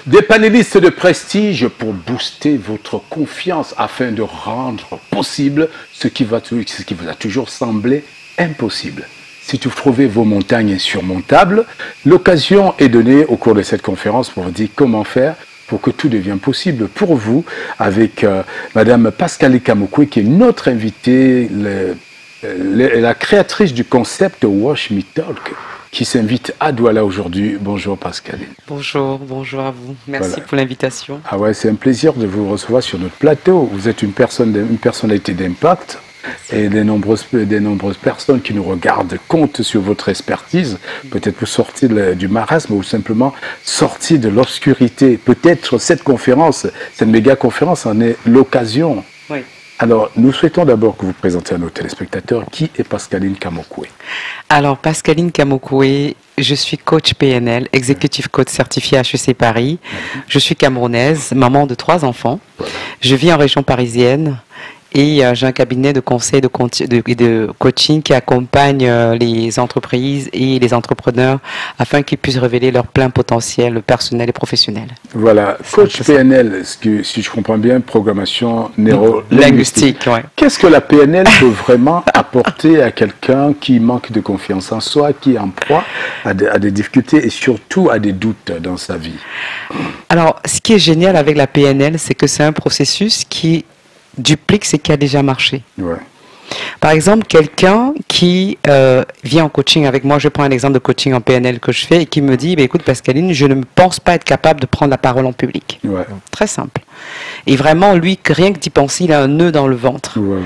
Des panélistes de prestige pour booster votre confiance afin de rendre possible ce qui vous a toujours semblé impossible. Si vous trouvez vos montagnes insurmontables, l'occasion est donnée au cours de cette conférence pour vous dire comment faire pour que tout devienne possible pour vous avec Madame Pascaline Kamokwe qui est notre invitée, la créatrice du concept Watch Me Talk, qui s'invite à Douala aujourd'hui. Bonjour Pascaline. Bonjour à vous. Merci pour l'invitation. Ah ouais, c'est un plaisir de vous recevoir sur notre plateau. Vous êtes une personnalité d'impact et des nombreuses personnes qui nous regardent comptent sur votre expertise. Peut-être vous sortir du marasme ou simplement sortir de l'obscurité. Peut-être cette conférence, cette méga conférence en est l'occasion. Oui. Alors, nous souhaitons d'abord que vous présentiez à nos téléspectateurs qui est Pascaline Kamokwe. Alors, Pascaline Kamokwe, je suis coach PNL, executive coach certifié HEC Paris. Je suis camerounaise, maman de 3 enfants. Voilà. Je vis en région parisienne et j'ai un cabinet de conseil de coaching qui accompagne les entreprises et les entrepreneurs afin qu'ils puissent révéler leur plein potentiel personnel et professionnel. Voilà, coach PNL, si je comprends bien, programmation neuro-linguistique. Ouais. Qu'est-ce que la PNL peut vraiment apporter à quelqu'un qui manque de confiance en soi, qui est en proie à des difficultés et surtout à des doutes dans sa vie? Alors, ce qui est génial avec la PNL, c'est que c'est un processus qui duplique ce qui a déjà marché. Ouais. Par exemple, quelqu'un qui vient en coaching avec moi, je prends un exemple de coaching en PNL que je fais et qui me dit, écoute Pascaline, je ne pense pas être capable de prendre la parole en public. Ouais. Très simple. Et vraiment, lui, rien que d'y penser, il a un nœud dans le ventre. Ouais.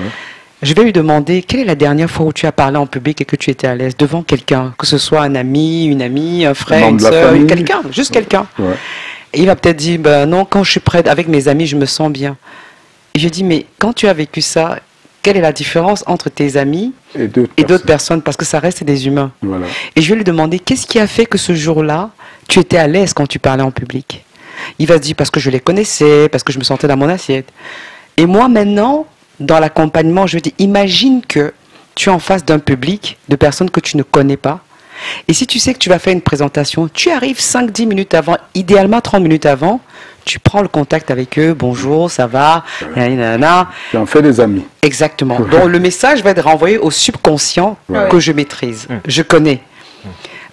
Je vais lui demander, quelle est la dernière fois où tu as parlé en public et que tu étais à l'aise devant quelqu'un, que ce soit un ami, une amie, un frère, une soeur, quelqu'un, juste quelqu'un. Ouais. Et il va peut-être dire, ben non, quand je suis près avec mes amis, je me sens bien. Et je dis, mais quand tu as vécu ça, quelle est la différence entre tes amis et d'autres personnes? Parce que ça reste des humains. Voilà. Et je vais lui demander, qu'est-ce qui a fait que ce jour-là, tu étais à l'aise quand tu parlais en public? Il va se dire, parce que je les connaissais, parce que je me sentais dans mon assiette. Et moi, maintenant, dans l'accompagnement, je dis, imagine que tu es en face d'un public de personnes que tu ne connais pas. Et si tu sais que tu vas faire une présentation, tu arrives 5-10 minutes avant, idéalement 30 minutes avant, tu prends le contact avec eux, bonjour, ça va, nanana. Tu en fais des amis. Exactement. Donc le message va être renvoyé au subconscient que je maîtrise, je connais.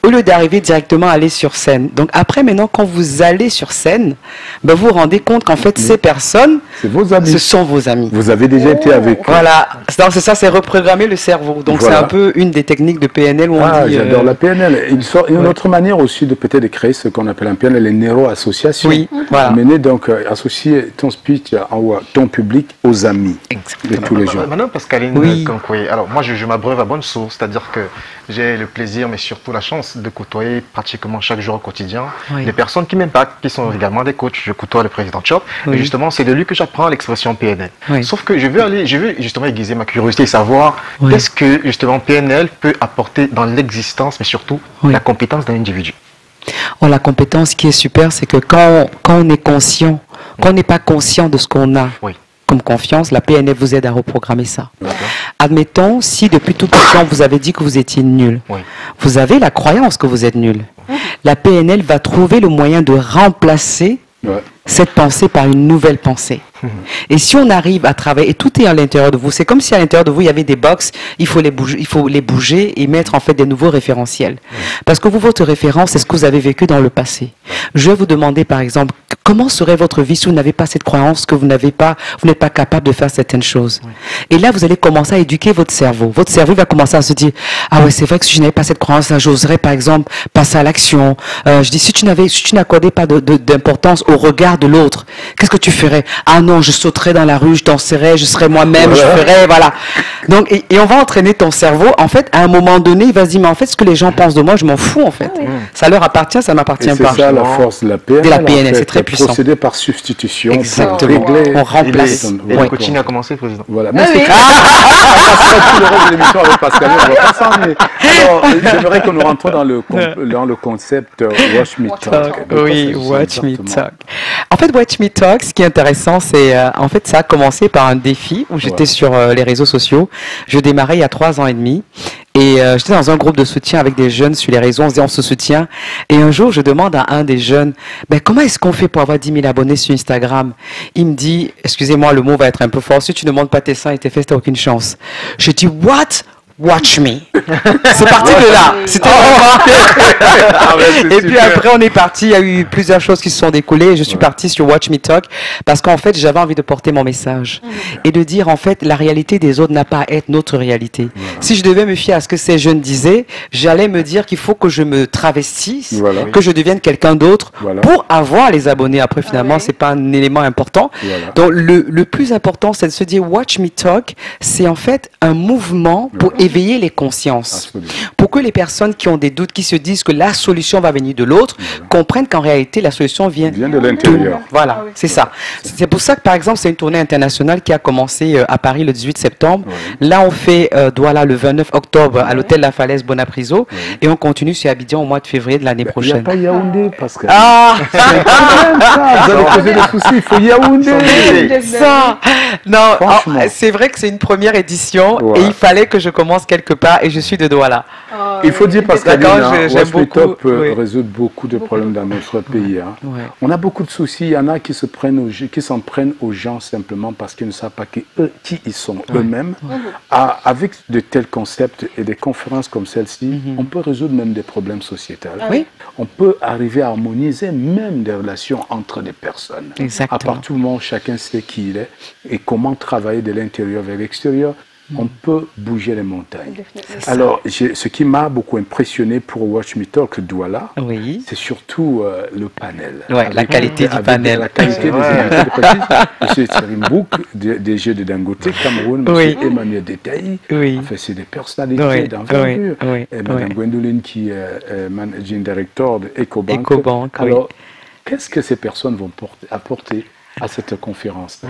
Au lieu d'arriver directement à aller sur scène. Donc après, maintenant, quand vous allez sur scène, ben, vous vous rendez compte qu'en fait, ces personnes, vos amis. Ce sont vos amis. Vous avez déjà été avec eux. Voilà. C'est ça, c'est reprogrammer le cerveau. Donc voilà. C'est un peu une des techniques de PNL où on dit... j'adore la PNL. Une autre manière aussi de peut-être créer ce qu'on appelle un PNL, les neuro-associations. Oui, voilà. Mener donc, associer ton speech, ton public aux amis. Exactement. De tous les jours. Madame Pascaline Kamokwe, alors moi je m'abreuve à bonne source, c'est-à-dire que j'ai le plaisir, mais surtout la chance de côtoyer pratiquement chaque jour au quotidien des personnes qui m'impactent, qui sont également des coachs. Je côtoie le président Chop et justement c'est de lui que j'apprends l'expression PNL. Sauf que je veux justement aiguiser ma curiosité et savoir qu'est-ce que justement PNL peut apporter dans l'existence, mais surtout la compétence d'un individu. Oh, la compétence qui est super, c'est que quand on est conscient, quand on n'est pas conscient de ce qu'on a comme confiance, la PNL vous aide à reprogrammer ça. Admettons, si depuis tout petit temps vous avez dit que vous étiez nul, vous avez la croyance que vous êtes nul. La PNL va trouver le moyen de remplacer cette pensée par une nouvelle pensée. Et si on arrive à travailler, et tout est à l'intérieur de vous, c'est comme si à l'intérieur de vous il y avait des box, il faut les bouger et mettre en fait des nouveaux référentiels. Parce que vous, votre référence, c'est ce que vous avez vécu dans le passé. Je vais vous demander par exemple, comment serait votre vie si vous n'avez pas cette croyance que vous n'êtes pas capable de faire certaines choses. Et là, vous allez commencer à éduquer votre cerveau. Votre cerveau va commencer à se dire, ah ouais, c'est vrai que si je n'avais pas cette croyance-là, j'oserais par exemple passer à l'action. Je dis, si tu n'accordais pas d'importance au regard de l'autre, qu'est-ce que tu ferais? Ah non, je sauterais dans la rue, je danserais, je serais moi-même, je ferais, voilà. Donc, et on va entraîner ton cerveau. En fait, à un moment donné, il va se dire, mais en fait, ce que les gens pensent de moi, je m'en fous, en fait. Ça leur appartient, ça m'appartient pas. C'est ça la force de la PNL. De la PNL, c'est très puissant. Procéder par substitution. Exactement. On remplace. Et le coaching a commencé, président. Voilà. Mais c'est tout le reste de l'émission avec Pascaline, on va pas s'en. Alors, j'aimerais que nous rentrions dans le concept Watch Me Talk. Oui, Watch Me Talk. En fait, Watch Me Talk, ce qui est intéressant, c'est en fait ça a commencé par un défi où j'étais sur les réseaux sociaux. Je démarrais il y a 3 ans et demi Et j'étais dans un groupe de soutien avec des jeunes sur les réseaux, on se soutient. Et un jour, je demande à un des jeunes, ben, comment est-ce qu'on fait pour avoir 10 000 abonnés sur Instagram? Il me dit, excusez-moi, le mot va être un peu fort, si tu ne montres pas tes seins et tes fesses, t'as aucune chance. Je dis, what? Watch me. C'est parti de là. C'était et puis après, on est parti. Il y a eu plusieurs choses qui se sont découlées. Je suis parti sur Watch Me Talk parce qu'en fait, j'avais envie de porter mon message et de dire, en fait, la réalité des autres n'a pas à être notre réalité. Si je devais me fier à ce que ces jeunes disaient, j'allais me dire qu'il faut que je me travestisse, que je devienne quelqu'un d'autre pour avoir les abonnés. Après, finalement, c'est pas un élément important. Donc, le plus important, c'est de se dire Watch Me Talk. C'est en fait un mouvement pour éveiller les consciences. Absolument. Pour que les personnes qui ont des doutes, qui se disent que la solution va venir de l'autre, comprennent qu'en réalité, la solution vient de l'intérieur. Voilà, c'est ça. C'est pour ça que, par exemple, c'est une tournée internationale qui a commencé à Paris le 18 septembre. Là, on fait Douala le 29 octobre à l'hôtel La Falaise Bonapriso et on continue sur Abidjan au mois de février de l'année prochaine. Il n'y a pas Yaoundé, Pascal. Ah vous allez poser des soucis, il faut Yaoundé. Ça. Non, c'est vrai que c'est une première édition et il fallait que je commence quelque part et je suis de Douala. Il faut dire parce que Watch Me Talk peut résoudre beaucoup de problèmes dans notre pays. Hein. On a beaucoup de soucis. Il y en a qui s'en prennent aux gens simplement parce qu'ils ne savent pas qui ils sont eux-mêmes. Avec de tels concepts et des conférences comme celle-ci, on peut résoudre même des problèmes sociétals. On peut arriver à harmoniser même des relations entre des personnes. Exactement. À partir du moment où chacun sait qui il est et comment travailler de l'intérieur vers l'extérieur, on peut bouger les montagnes. Alors, ce qui m'a beaucoup impressionné pour Watch Me Talk Douala, c'est surtout le panel. La qualité du panel. La qualité des invités de prestige. M. Tsirimbouk, DG de Dangote, Cameroun, M. Emmanuel Detaï. Enfin, c'est des personnalités d'envergure. Et Mme Gwendoline, qui est Managing Director de EcoBank. Alors, qu'est-ce que ces personnes vont apporter à cette conférence?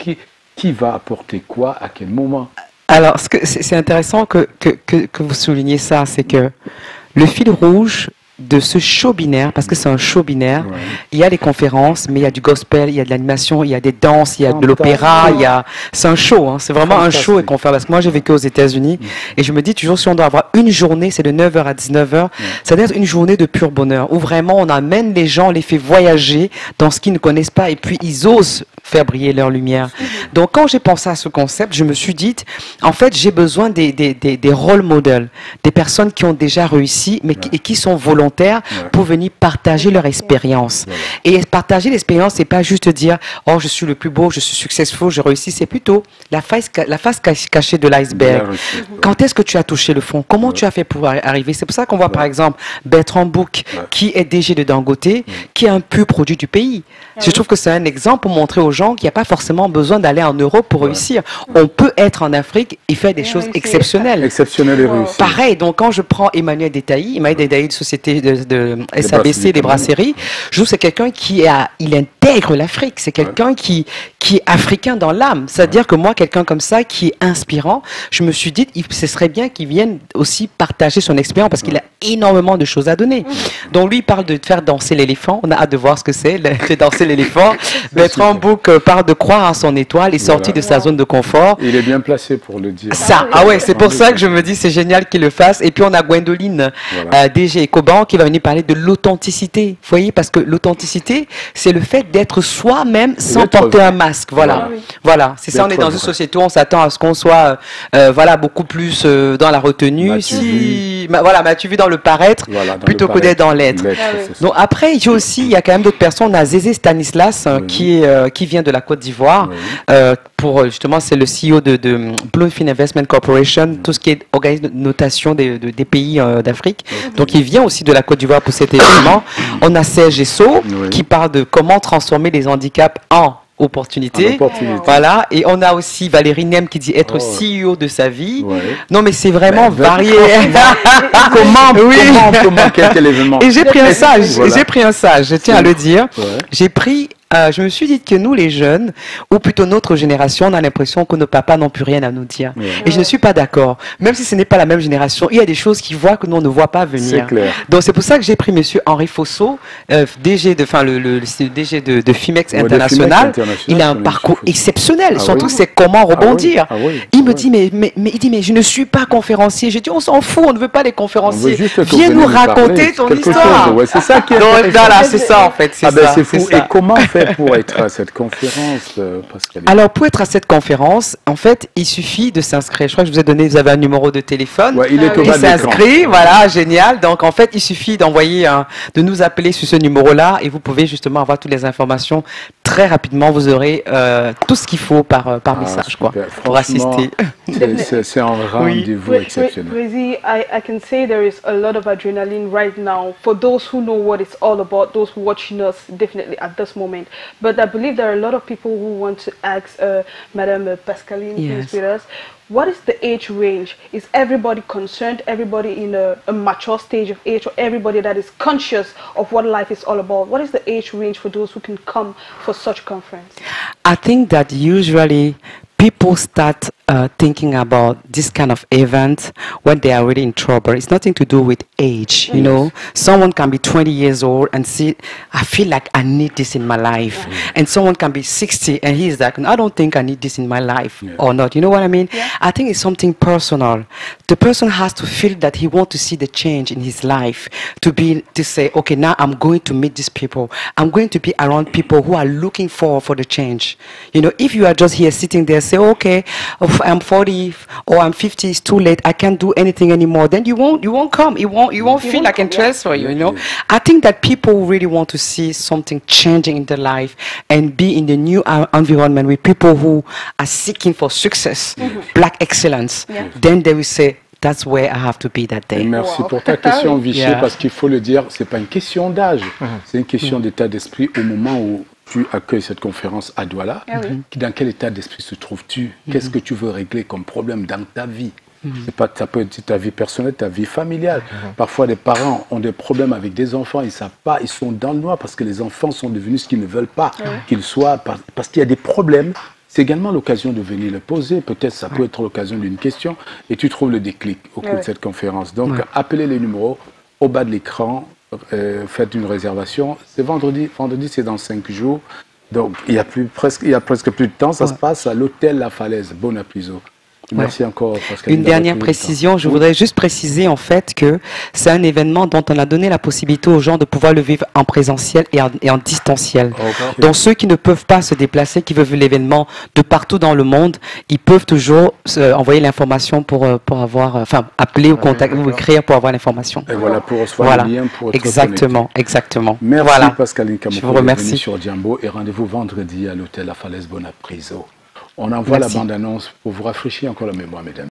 Et qui va apporter quoi, à quel moment? Alors, c'est intéressant que vous souligniez ça, c'est que le fil rouge de ce show binaire, parce que c'est un show binaire, il y a des conférences, mais il y a du gospel, il y a de l'animation, il y a des danses, il y a de l'opéra, c'est un show, hein, c'est vraiment un show et qu'on fait. Parce que moi, j'ai vécu aux États-Unis et je me dis toujours, si on doit avoir une journée, c'est de 9h à 19h, ça doit être une journée de pur bonheur, où vraiment on amène les gens, on les fait voyager dans ce qu'ils ne connaissent pas et puis ils osent faire briller leur lumière. Donc, quand j'ai pensé à ce concept, je me suis dit, en fait, j'ai besoin des role models, des personnes qui ont déjà réussi, mais qui sont volontaires pour venir partager leur expérience. Et partager l'expérience, c'est pas juste dire, oh, je suis le plus beau, je suis successful, je réussis, c'est plutôt la face cachée de l'iceberg. Quand est-ce que tu as touché le fond? Comment tu as fait pour arriver? C'est pour ça qu'on voit, par exemple, Bertrand Bouk, qui est DG de Dangote, qui est un pur produit du pays. Je trouve que c'est un exemple pour montrer aux gens qu'il n'y a pas forcément besoin d'aller en Europe pour réussir. On peut être en Afrique et faire des choses exceptionnelles. Exceptionnelles et réussies. Pareil, donc quand je prends Emmanuel Detaï de société de SABC, des brasseries, je trouve que c'est quelqu'un il intègre l'Afrique. C'est quelqu'un qui est africain dans l'âme. C'est-à-dire que moi, quelqu'un comme ça, qui est inspirant, je me suis dit, ce serait bien qu'il vienne aussi partager son expérience parce qu'il a énormément de choses à donner. Donc lui, il parle de faire danser l'éléphant. On a hâte de voir ce que c'est, de danser l'éléphant. Bertrand Bouk parle de croire en son étoile et sortir de sa zone de confort. Il est bien placé pour le dire. Ça, c'est pour ça que je me dis c'est génial qu'il le fasse. Et puis on a Gwendoline, DG EcoBank, qui va venir parler de l'authenticité. Vous voyez, parce que l'authenticité, c'est le fait d'être soi-même sans porter un masque. Voilà. C'est ça, on est dans une société où on s'attend à ce qu'on soit beaucoup plus dans la retenue. M'as-tu vu dans le paraître plutôt que d'être dans l'être. Donc après, il y a quand même d'autres personnes. On a Zézé Stanislas qui vient de la Côte d'Ivoire. Justement, c'est le CEO de Bloomfield Investment Corporation, tout ce qui est organisme de notation des pays d'Afrique. Donc il vient aussi de la Côte d'Ivoire pour cet événement. On a Serge Esso qui parle de comment transformer les handicaps en opportunité. Voilà. Et on a aussi Valérie Nem qui dit être CEO de sa vie. Non, mais c'est vraiment varié. Comment quel événement? Et j'ai pris un sage. Je tiens à le dire. J'ai pris je me suis dit que nous, les jeunes, ou plutôt notre génération, on a l'impression que nos papas n'ont plus rien à nous dire. Ouais. Et je ne suis pas d'accord. Même si ce n'est pas la même génération, il y a des choses qu'ils voient que nous, on ne voit pas venir. C'est clair. Donc, c'est pour ça que j'ai pris monsieur Henri Fosso, DG de, DG de Fimex International. Il a un parcours exceptionnel. Surtout, c'est comment rebondir. Il me dit, mais je ne suis pas conférencier. J'ai dit, on s'en fout, on ne veut pas les conférenciers. Viens nous raconter ton histoire. C'est ça qui est donc, voilà, c'est ça, en fait. C'est fou. Et comment faire pour être à cette conférence, Pascaline? Alors, pour être à cette conférence, en fait, il suffit de s'inscrire. Je crois que je vous ai donné, vous avez un numéro de téléphone. Ouais, il est au bas de l'écran. Il s'inscrit, voilà, génial. Donc, en fait, il suffit d'envoyer, de nous appeler sur ce numéro-là et vous pouvez justement avoir toutes les informations très rapidement. Vous aurez tout ce qu'il faut par message, quoi, pour assister. C'est un rendez-vous exceptionnel. Crazy, I can say there is a lot of adrenaline right now for those who know what it's all about, those watching us definitely at this moment. But I believe there are a lot of people who want to ask Madame Pascaline, who is with us, what is the age range? Is everybody concerned, everybody in a mature stage of age, or everybody that is conscious of what life is all about? What is the age range for those who can come for such conference? I think that usually people start thinking about this kind of event when they are really in trouble. It's nothing to do with age, you know. Someone can be 20 years old and see, I feel like I need this in my life. And someone can be 60 and he's like, I don't think I need this in my life or not. You know what I mean? I think it's something personal. The person has to feel that he wants to see the change in his life, to say, okay, now I'm going to meet these people. I'm going to be around people who are looking for the change. You know, if you are just here sitting there, say, okay, I'm 40 or I'm 50, it's too late, I can't do anything anymore, then you won't come. You won't feel like interest for you, you know. I think that people really want to see something changing in their life and be in the new environment with people who are seeking for success, black excellence. Then they will say, that's where I have to be that day. Et merci pour ta question, Vichy, parce qu'il faut le dire, c'est pas une question d'âge, c'est une question d'état d'esprit au moment où tu accueilles cette conférence à Douala. Dans quel état d'esprit se trouves-tu? Qu'est-ce que tu veux régler comme problème dans ta vie? Ça peut être ta vie personnelle, ta vie familiale. Parfois, des parents ont des problèmes avec des enfants, ils ne savent pas, ils sont dans le noir parce que les enfants sont devenus ce qu'ils ne veulent pas qu'ils soient, parce qu'il y a des problèmes. C'est également l'occasion de venir le poser. Peut-être ça peut être l'occasion d'une question et tu trouves le déclic au cours de cette conférence. Donc, appelez les numéros au bas de l'écran, faites une réservation. C'est vendredi. Vendredi, c'est dans 5 jours. Donc, il y a presque plus de temps. Ça se passe à l'hôtel La Falaise, Bonapriso. Merci encore, Pascaline. Une dernière précision, je voudrais juste préciser en fait que c'est un événement dont on a donné la possibilité aux gens de pouvoir le vivre en présentiel et en distanciel. Donc ceux qui ne peuvent pas se déplacer, qui veulent vivre l'événement de partout dans le monde, ils peuvent toujours envoyer l'information pour avoir, enfin appeler ou contacter ou écrire pour avoir l'information. Et voilà, pour recevoir le lien pour être exactement, exactement. Merci Pascaline Kamoko. Je vous remercie. Sur Djambo et rendez-vous vendredi à l'hôtel La Falaise Bonapriso. On envoie la bande-annonce pour vous rafraîchir encore la mémoire, mesdames.